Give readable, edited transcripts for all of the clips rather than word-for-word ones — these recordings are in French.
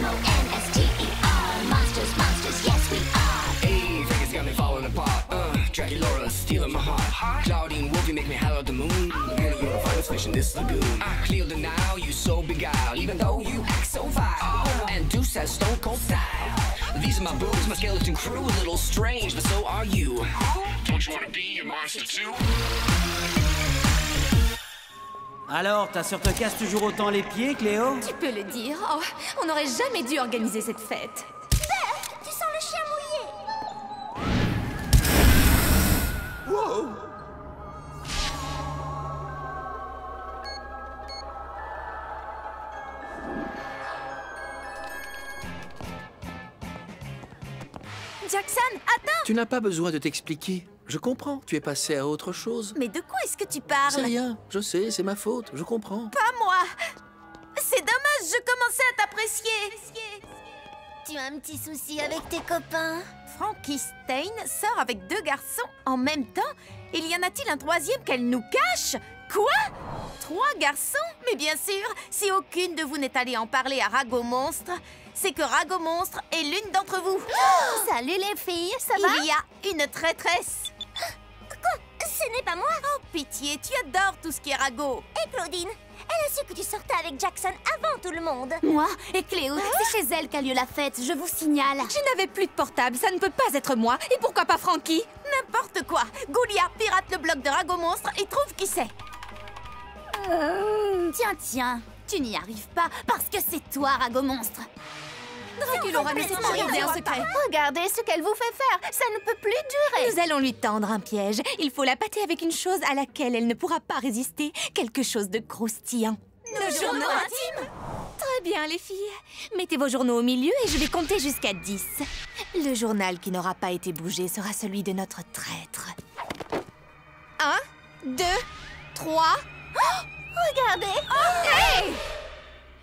M-O-N-S-T-E-R. Monsters, monsters, yes we are. Hey, Vegas got me falling apart. Draculaura stealing my heart. Claudine Wolfie make me holler at the moon. And you're a finest fish in this lagoon. Cleo denial, you so beguiled, even though you act so vile. And Deuce has stone cold style. These are my boobs, my skeleton crew. A little strange, but so are you. Don't you wanna be a monster too? Alors, ta sœur te casse toujours autant les pieds, Cléo? Tu peux le dire. Oh, on n'aurait jamais dû organiser cette fête. Tu sens le chien mouillé. Wow! Jackson, attends! Tu n'as pas besoin de t'expliquer. Je comprends, tu es passé à autre chose. Mais de quoi est-ce que tu parles? C'est rien, je sais, c'est ma faute, je comprends. Pas moi! C'est dommage, je commençais à t'apprécier. Tu as un petit souci avec tes copains? Frankie Stein sort avec 2 garçons en même temps? Il y en a-t-il un troisième qu'elle nous cache? Quoi? 3 garçons? Mais bien sûr, si aucune de vous n'est allée en parler à Rago Monstre, c'est que Rago Monstre est l'une d'entre vous. Oh, salut les filles, ça va? Il y a une traîtresse. Quoi? Ce n'est pas moi? Oh, pitié, tu adores tout ce qui est Rago. Et Claudine, elle a su que tu sortais avec Jackson avant tout le monde. Moi et Cléo, c'est chez elle qu'a lieu la fête, je vous signale. Je n'avais plus de portable, ça ne peut pas être moi. Et pourquoi pas Frankie? N'importe quoi. Goulia pirate le blog de Rago Monstre et trouve qui c'est. Tiens, tu n'y arrives pas parce que c'est toi, Rago Monstre. Draculaura nous a gardé un secret. Regardez ce qu'elle vous fait faire, ça ne peut plus durer. Nous allons lui tendre un piège. Il faut la pâter avec une chose à laquelle elle ne pourra pas résister. Quelque chose de croustillant. Nos journaux intimes. Très bien, les filles. Mettez vos journaux au milieu et je vais compter jusqu'à 10. Le journal qui n'aura pas été bougé sera celui de notre traître. 1, 2, 3... Regardez! Hey!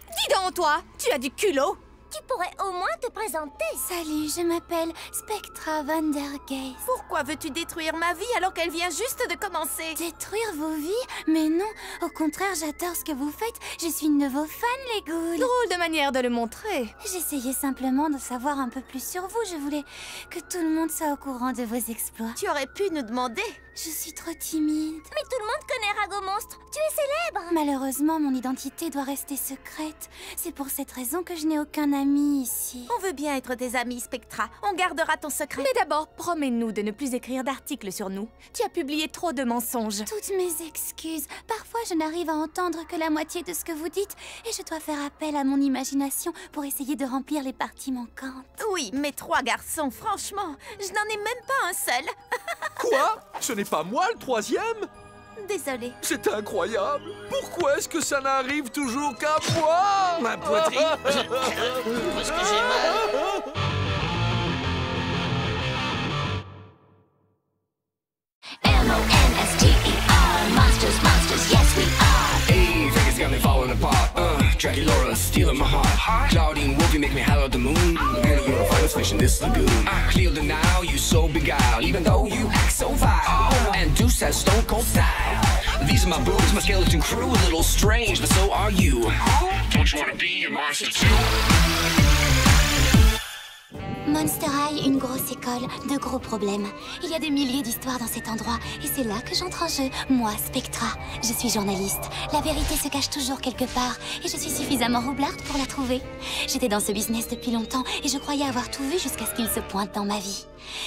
Dis donc, toi, tu as du culot. Tu pourrais au moins te présenter. Salut, je m'appelle Spectra Van Der Geest. Pourquoi veux-tu détruire ma vie alors qu'elle vient juste de commencer? Détruire vos vies? Mais non, au contraire, j'adore ce que vous faites. Je suis une de vos fans, les ghouls. Drôle de manière de le montrer. J'essayais simplement de savoir un peu plus sur vous. Je voulais que tout le monde soit au courant de vos exploits. Tu aurais pu nous demander. Je suis trop timide. Mais tout le monde connaît Rago Monstre. Tu es célèbre. Malheureusement, mon identité doit rester secrète. C'est pour cette raison que je n'ai aucun ami ici. On veut bien être tes amis, Spectra. On gardera ton secret. Mais d'abord, promets-nous de ne plus écrire d'articles sur nous. Tu as publié trop de mensonges. Toutes mes excuses. Parfois, je n'arrive à entendre que la moitié de ce que vous dites et je dois faire appel à mon imagination pour essayer de remplir les parties manquantes. Oui, mais 3 garçons, franchement, je n'en ai même pas un seul. Quoi? Ce n'est pas moi le troisième? Désolée. C'est incroyable! Pourquoi est-ce que ça n'arrive toujours qu'à moi? Ma poitrine. Où est-ce que j'ai mal? M-O-N-S-T-E-R. Monsters, monsters, yes we are. Hey, Vegas got me falling apart. Draculaura stealing my heart. Claudine Wolfie make me holler at the moon. And you're a finest fish in this lagoon. Cleo denial, you so beguiled, even though you act so vile. And Deuce has stone cold style. These are my boobs, my skeleton crew. A little strange, but so are you. Don't you wanna be a monster too? Monster High, une grosse école, de gros problèmes. Il y a des milliers d'histoires dans cet endroit et c'est là que j'entre en jeu. Moi, Spectra, je suis journaliste. La vérité se cache toujours quelque part et je suis suffisamment roublarde pour la trouver. J'étais dans ce business depuis longtemps et je croyais avoir tout vu jusqu'à ce qu'il se pointe dans ma vie.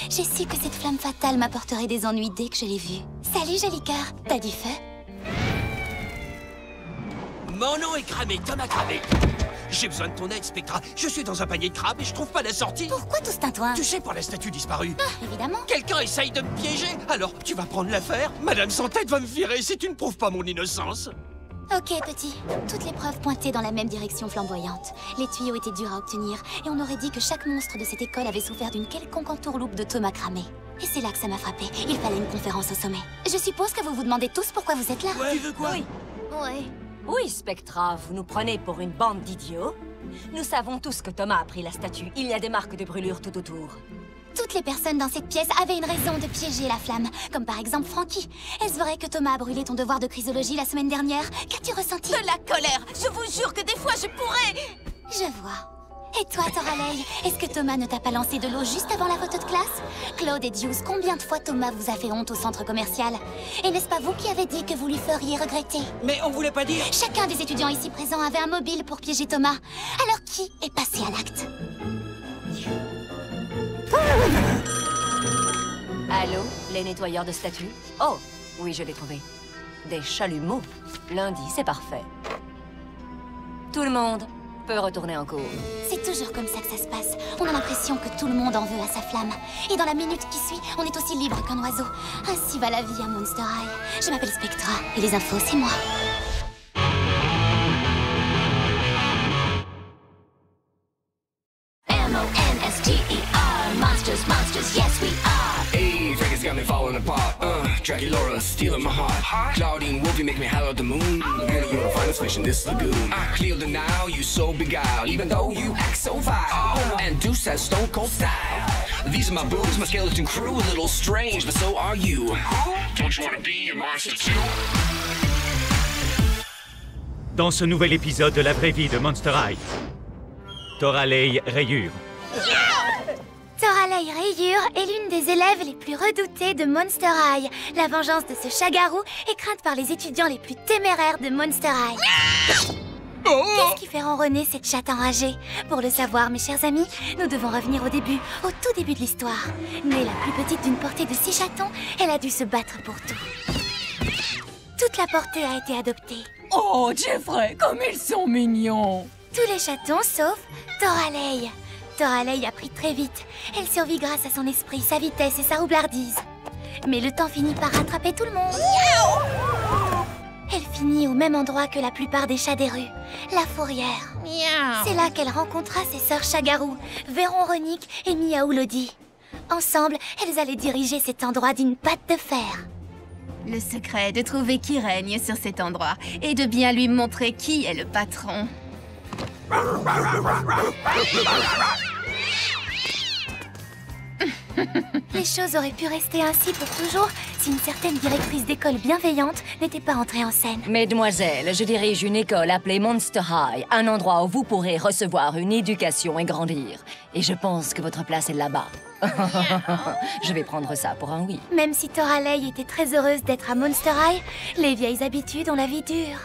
J'ai su que cette flamme fatale m'apporterait des ennuis dès que je l'ai vue. Salut, joli cœur, t'as du feu? Mon nom est cramé, Thomas Cramé. J'ai besoin de ton aide, Spectra. Je suis dans un panier de crabes et je trouve pas la sortie. Pourquoi tout ce tintouin? Tu sais, pour la statue disparue. Ah, évidemment. Quelqu'un essaye de me piéger. Alors, tu vas prendre l'affaire. Madame Sans Tête va me virer si tu ne prouves pas mon innocence. Ok, petit. Toutes les preuves pointaient dans la même direction flamboyante. Les tuyaux étaient durs à obtenir et on aurait dit que chaque monstre de cette école avait souffert d'une quelconque entourloupe de Thomas Cramé. Et c'est là que ça m'a frappé. Il fallait une conférence au sommet. Je suppose que vous vous demandez tous pourquoi vous êtes là. Ouais. Tu veux quoi? Oui. Ouais. Oui, Spectra, vous nous prenez pour une bande d'idiots. Nous savons tous que Thomas a pris la statue. Il y a des marques de brûlure tout autour. Toutes les personnes dans cette pièce avaient une raison de piéger la flamme. Comme par exemple Frankie. Est-ce vrai que Thomas a brûlé ton devoir de chrysologie la semaine dernière? Qu'as-tu ressenti? De la colère. Je vous jure que des fois je pourrais... Je vois. Et toi, Toralei, est-ce que Thomas ne t'a pas lancé de l'eau juste avant la photo de classe? Claude et Deuce, combien de fois Thomas vous a fait honte au centre commercial? Et n'est-ce pas vous qui avez dit que vous lui feriez regretter? Mais on voulait pas dire... Chacun des étudiants ici présents avait un mobile pour piéger Thomas. Alors qui est passé à l'acte? Allô, les nettoyeurs de statues? Oh, oui, je l'ai trouvé. Des chalumeaux. Lundi, c'est parfait. Tout le monde peut retourner en cours. C'est toujours comme ça que ça se passe. On a l'impression que tout le monde en veut à sa flamme. Et dans la minute qui suit, on est aussi libre qu'un oiseau. Ainsi va la vie à Monster High. Je m'appelle Spectra, et les infos, c'est moi. M-O-N-S-T-E-R, monsters, monsters, yes we are. Hey, Vegas got me falling apart. Draculaura stealing my heart. Claudine Wolfie make me holler at the moon. Girl, you're a finest fish in this lagoon. Clear the now, you so beguiled, even though you act so vile. And Deuce has stone cold style. These are my boobs, my skeleton crew, a little strange, but so are you. Don't you wanna be a monster too? Dans ce nouvel épisode de la vraie vie de Monster High, Toralei Rayure. Toralei Rayure est l'une des élèves les plus redoutées de Monster High. La vengeance de ce chat-garou est crainte par les étudiants les plus téméraires de Monster High. Qu'est-ce qui fait ronronner cette chatte enragée? Pour le savoir, mes chers amis, nous devons revenir au début, au tout début de l'histoire. Née la plus petite d'une portée de 6 chatons, elle a dû se battre pour tout. Toute la portée a été adoptée. Oh, Jeffrey, comme ils sont mignons! Tous les chatons sauf Toralei. Toralei a pris très vite. Elle survit grâce à son esprit, sa vitesse et sa roublardise. Mais le temps finit par rattraper tout le monde. Elle finit au même endroit que la plupart des chats des rues, la fourrière. C'est là qu'elle rencontra ses sœurs Chagarou, Véron-Ronique et Miaou Lodi. Ensemble, elles allaient diriger cet endroit d'une patte de fer. Le secret est de trouver qui règne sur cet endroit et de bien lui montrer qui est le patron. Les choses auraient pu rester ainsi pour toujours si une certaine directrice d'école bienveillante n'était pas entrée en scène. Mesdemoiselles, je dirige une école appelée Monster High, un endroit où vous pourrez recevoir une éducation et grandir. Et je pense que votre place est là-bas. Je vais prendre ça pour un oui. Même si Toralei était très heureuse d'être à Monster High, les vieilles habitudes ont la vie dure.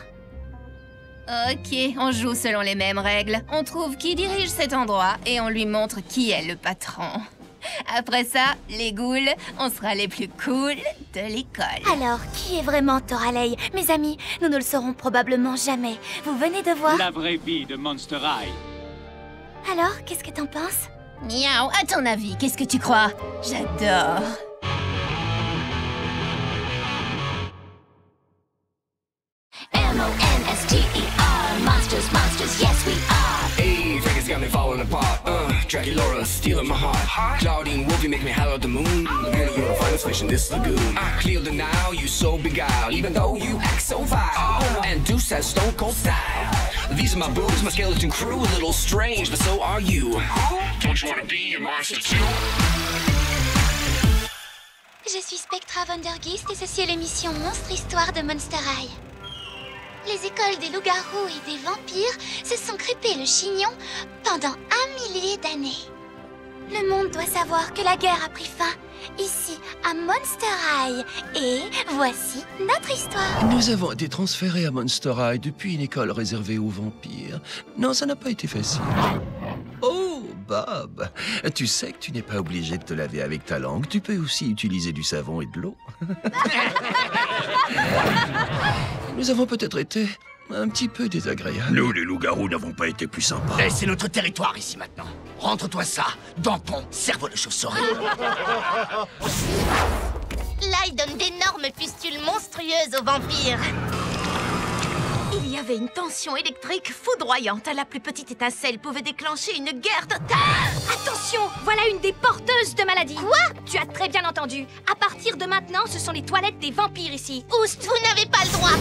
Ok, on joue selon les mêmes règles. On trouve qui dirige cet endroit et on lui montre qui est le patron. Après ça, les ghouls, on sera les plus cool de l'école. Alors, qui est vraiment Toralei? Mes amis, nous ne le saurons probablement jamais. Vous venez de voir... La vraie vie de Monster High. Alors, qu'est-ce que t'en penses? Miaou, à ton avis, qu'est-ce que tu crois? J'adore. M-O-N-S-T-E-R, monsters, monsters, yes we are. Hey, Vegas got me falling apart. Draculaura stealing my heart. Claudine Wolfie make me holler at the moon. Girl, you're a finest fish in this lagoon. Clear the now, you so beguiled, even though you act so vile. And Deuce has stone cold style. These are my boobs, my skeleton crew, a little strange, but so are you. Don't you wanna be a monster too? Je suis Spectra Vandergeest et ceci est l'émission Monstre Histoire de Monster High. Les écoles des loups-garous et des vampires se sont crêpées le chignon pendant 1 millier d'années. Le monde doit savoir que la guerre a pris fin ici, à Monster High. Et voici notre histoire. Nous avons été transférés à Monster High depuis une école réservée aux vampires. Non, ça n'a pas été facile. Oh, Bob, tu sais que tu n'es pas obligé de te laver avec ta langue. Tu peux aussi utiliser du savon et de l'eau. Nous avons peut-être été un petit peu désagréables. Nous, les loups-garous, n'avons pas été plus sympas. Eh, c'est notre territoire ici maintenant. Rentre-toi ça dans ton cerveau de chauve-souris. Là, il donne d'énormes pustules monstrueuses aux vampires. Il y avait une tension électrique foudroyante. La plus petite étincelle pouvait déclencher une guerre totale. Attention, voilà une des porteuses de maladie. Quoi? Tu as très bien entendu. À partir de maintenant, ce sont les toilettes des vampires ici. Oust, vous n'avez pas le droit.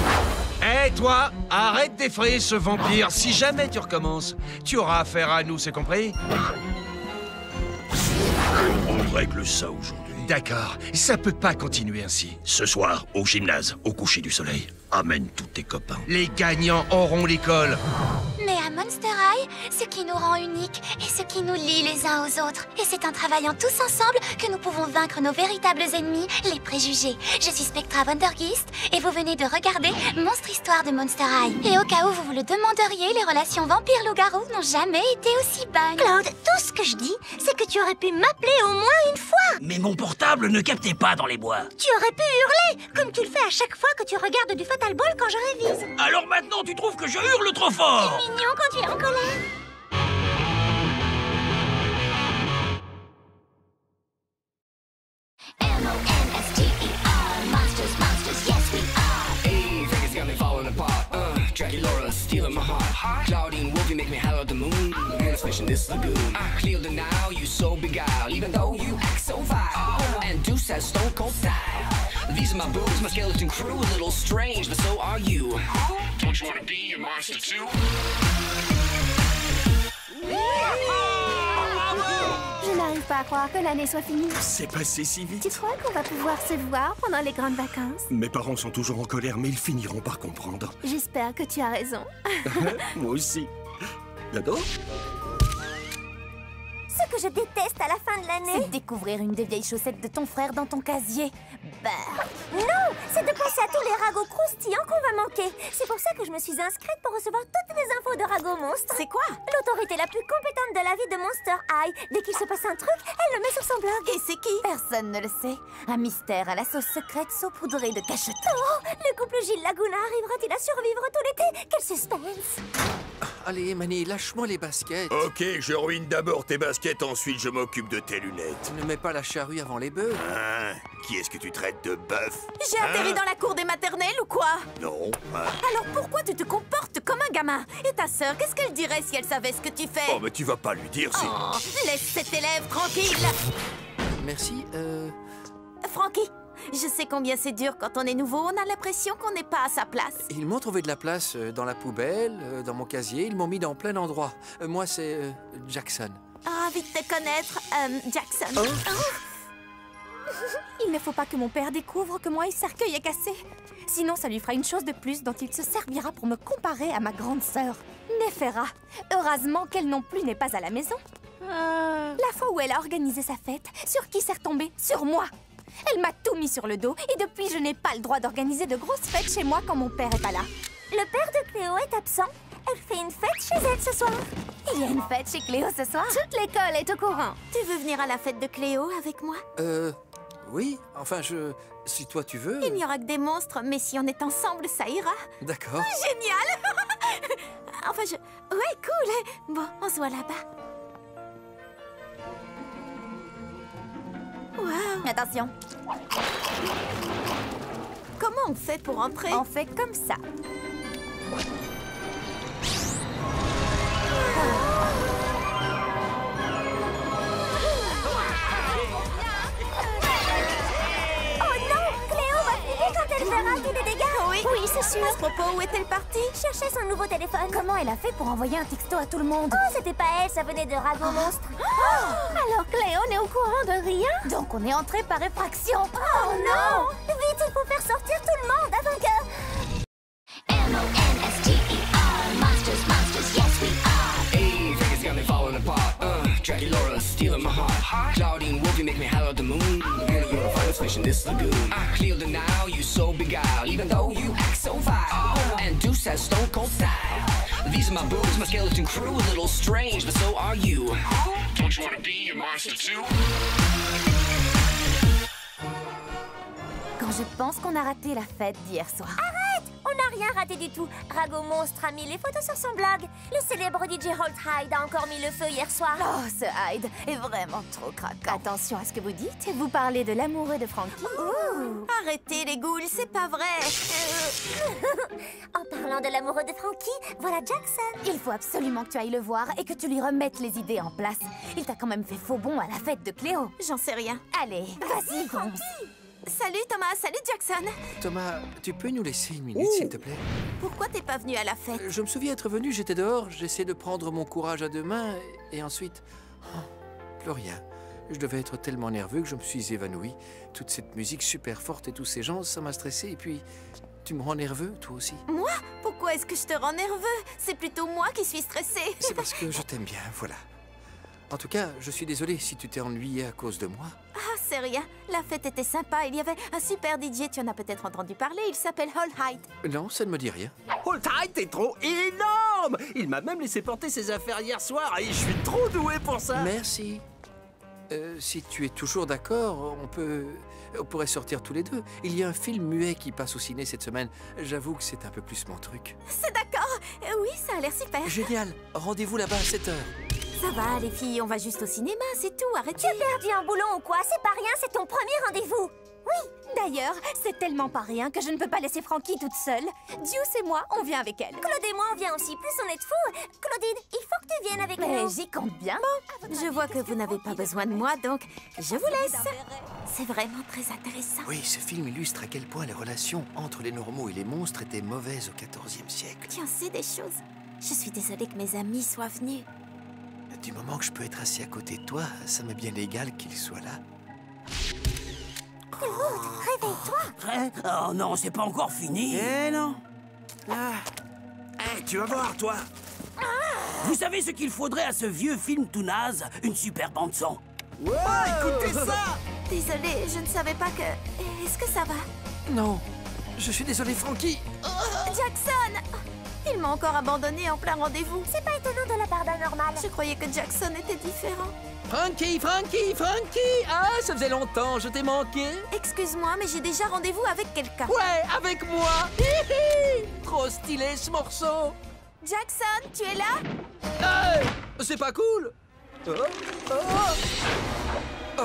Hé, toi, arrête d'effrayer ce vampire. Si jamais tu recommences, tu auras affaire à nous, c'est compris? On règle ça aujourd'hui. D'accord, ça peut pas continuer ainsi. Ce soir, au gymnase, au coucher du soleil, amène tous tes copains. Les gagnants auront l'école. Mais à Monster High, ce qui nous rend uniques et ce qui nous lie les uns aux autres. Et c'est en travaillant tous ensemble que nous pouvons vaincre nos véritables ennemis, les préjugés. Je suis Spectra Vandergeest et vous venez de regarder Monstre Histoire de Monster High. Et au cas où vous vous le demanderiez, les relations vampire-loup-garou n'ont jamais été aussi bonnes. Claude, tout ce que je dis, c'est que tu aurais pu m'appeler au moins une fois. Mais mon portable ne captait pas dans les bois. Tu aurais pu hurler, comme tu le fais à chaque fois que tu regardes du Fatal Ball quand je révise. Alors maintenant, tu trouves que je hurle trop fort? C'est mignon quand tu es en colère. M-O-N-S-T-E-R, monsters, monsters, yes we are. Hey, Vegas got me falling apart. Jackie Laura stealing my heart. Claudine Wolfie make me holler at the moon. Venus fish in this lagoon. Cleo the Nile, you so beguiled, even though you act so vile. And Deuce has stone cold style. These are my boobs, my skeleton crew, a little strange, but so are you. Don't you wanna be a monster too? Je n'arrive pas à croire que l'année soit finie. C'est passé si vite. Tu crois qu'on va pouvoir se voir pendant les grandes vacances? Mes parents sont toujours en colère, mais ils finiront par comprendre. J'espère que tu as raison. Moi aussi. Yado? Ce que je déteste à la fin de l'année, C'est découvrir une des vieilles chaussettes de ton frère dans ton casier. Bah. non, c'est de penser à tous les ragots croustillants qu'on va manquer. C'est pour ça que je me suis inscrite pour recevoir toutes les infos de Rago Monstre. C'est quoi? L'autorité la plus compétente de la vie de Monster High. Dès qu'il se passe un truc, elle le met sur son blog. Et c'est qui? Personne ne le sait. Un mystère à la sauce secrète saupoudrée de cachetons. Oh, le couple Gilles Laguna arrivera-t-il à survivre tout l'été? Quel suspense! Allez, Manny, lâche-moi les baskets. Ok, je ruine d'abord tes baskets, ensuite je m'occupe de tes lunettes. Ne mets pas la charrue avant les bœufs. Hein? Qui est-ce que tu traites de bœuf? J'ai atterri dans la cour des maternelles ou quoi? Non. Hein? Alors pourquoi tu te comportes comme un gamin? Et ta sœur, qu'est-ce qu'elle dirait si elle savait ce que tu fais? Oh, mais tu vas pas lui dire si... Oh, laisse cet élève tranquille. Merci, Frankie, je sais combien c'est dur quand on est nouveau, on a l'impression qu'on n'est pas à sa place. Ils m'ont trouvé de la place dans la poubelle, dans mon casier. Ils m'ont mis dans plein endroit. Moi, c'est Jackson. Ravi de te connaître, Jackson. Oh. Il ne faut pas que mon père découvre que moi et cercueil est cassé. Sinon, ça lui fera une chose de plus dont il se servira pour me comparer à ma grande sœur, Néfera. Heureusement qu'elle non plus n'est pas à la maison. La fois où elle a organisé sa fête, sur qui s'est retombée? Sur moi. Elle m'a tout mis sur le dos et depuis, je n'ai pas le droit d'organiser de grosses fêtes chez moi quand mon père est pas là. Le père de Cléo est absent. Elle fait une fête chez elle ce soir. Il y a une fête chez Cléo ce soir? Toute l'école est au courant. Tu veux venir à la fête de Cléo avec moi? Oui, enfin, si toi tu veux... Il n'y aura que des monstres, mais si on est ensemble, ça ira. D'accord. Génial. Enfin, ouais, cool. Bon, on se voit là-bas. Wow. Attention. Comment on fait pour entrer? On fait comme ça. Elle verra tous les dégâts. Oui, c'est sûr. À ce propos, où est-elle partie? Chercher son nouveau téléphone. Comment elle a fait pour envoyer un texto à tout le monde? Oh, c'était pas elle, ça venait de Rago Monstre. Alors Cléo n'est au courant de rien? Donc on est entré par effraction. Oh non! Vite, il faut faire sortir tout le monde avant que... M-O-N-S-T-E-R, monsters, monsters, yes we are. Hey, Vegas got me falling apart. Jackie Laura stealing my heart. Claudine Wolfie make me holler at the moon. You're the finest fish in this lagoon. Cleo the Nile, you so beguiled, even though you act so vile. And Deuce has stone cold style. These are my boobs, my skeleton crew, a little strange, but so are you. Don't you wanna be a monster too? Quand je pense qu'on a raté la fête d'hier soir. Arrête! On n'a rien raté du tout. Rago Monstre a mis les photos sur son blog. Le célèbre DJ Holt Hyde a encore mis le feu hier soir. Oh, ce Hyde est vraiment trop craquant. Attention à ce que vous dites. Vous parlez de l'amoureux de Frankie. Ouh. Arrêtez les ghouls, c'est pas vrai. En parlant de l'amoureux de Frankie, voilà Jackson. Il faut absolument que tu ailles le voir et que tu lui remettes les idées en place. Il t'a quand même fait faux bond à la fête de Cléo. J'en sais rien. Allez, vas-y, fonce. Salut Thomas, salut Jackson. Thomas, tu peux nous laisser une minute, s'il te plaît? Pourquoi t'es pas venu à la fête? Je me souviens être venu, j'étais dehors, j'essayais de prendre mon courage à deux mains, et ensuite... Oh, plus rien. Je devais être tellement nerveux que je me suis évanoui. Toute cette musique super forte et tous ces gens, ça m'a stressé, et puis... Tu me rends nerveux, toi aussi. Moi? Pourquoi est-ce que je te rends nerveux? C'est plutôt moi qui suis stressée. C'est parce que je t'aime bien, voilà. En tout cas, je suis désolé si tu t'es ennuyé à cause de moi. Ah, c'est rien. La fête était sympa. Il y avait un super DJ, tu en as peut-être entendu parler. Il s'appelle All Height. Non, ça ne me dit rien. All Height est trop énorme! Il m'a même laissé porter ses affaires hier soir et je suis trop doué pour ça. Merci. Si tu es toujours d'accord, on pourrait sortir tous les deux. Il y a un film muet qui passe au ciné cette semaine. J'avoue que c'est un peu plus mon truc. C'est d'accord. Oui, ça a l'air super. Génial. Rendez-vous là-bas à 7h. Ça va, les filles, on va juste au cinéma, c'est tout, arrêtez. Tu es perdu en boulon ou quoi? C'est pas rien, c'est ton premier rendez-vous. Oui, d'ailleurs, c'est tellement pas rien que je ne peux pas laisser Frankie toute seule. Deuce et moi, on vient avec elle. Claude et moi, on vient aussi. Plus on est de fous. Claudine, il faut que tu viennes avec Mais nous. j'y compte bien. Bon, je vois que vous n'avez pas besoin de moi, donc je vous laisse. C'est vraiment très intéressant. Oui, ce film illustre à quel point les relations entre les normaux et les monstres étaient mauvaises au XIVe siècle. Tu en sais des choses. Je suis désolée que mes amis soient venus. Du moment que je peux être assis à côté de toi, ça m'est bien égal qu'il soit là. Réveille-toi. Oh non, c'est pas encore fini. Eh non. Tu vas voir, toi. Vous savez ce qu'il faudrait à ce vieux film tout naze? Une super bande-son. Ouais, écoutez ça. Désolée, je ne savais pas que... Est-ce que ça va? Non, je suis désolé, Frankie. Jackson! Il m'a encore abandonné en plein rendez-vous. C'est pas étonnant de la part d'un normal. Je croyais que Jackson était différent. Frankie! Ah, ça faisait longtemps, je t'ai manqué. Excuse-moi, mais j'ai déjà rendez-vous avec quelqu'un. Ouais, avec moi. Hihi. Trop stylé ce morceau. Jackson, tu es là? Hey, c'est pas cool. Oh,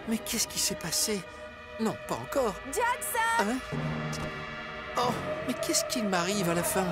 mais qu'est-ce qui s'est passé? Non, pas encore. Jackson! Hein? Oh, mais qu'est-ce qu'il m'arrive à la fin?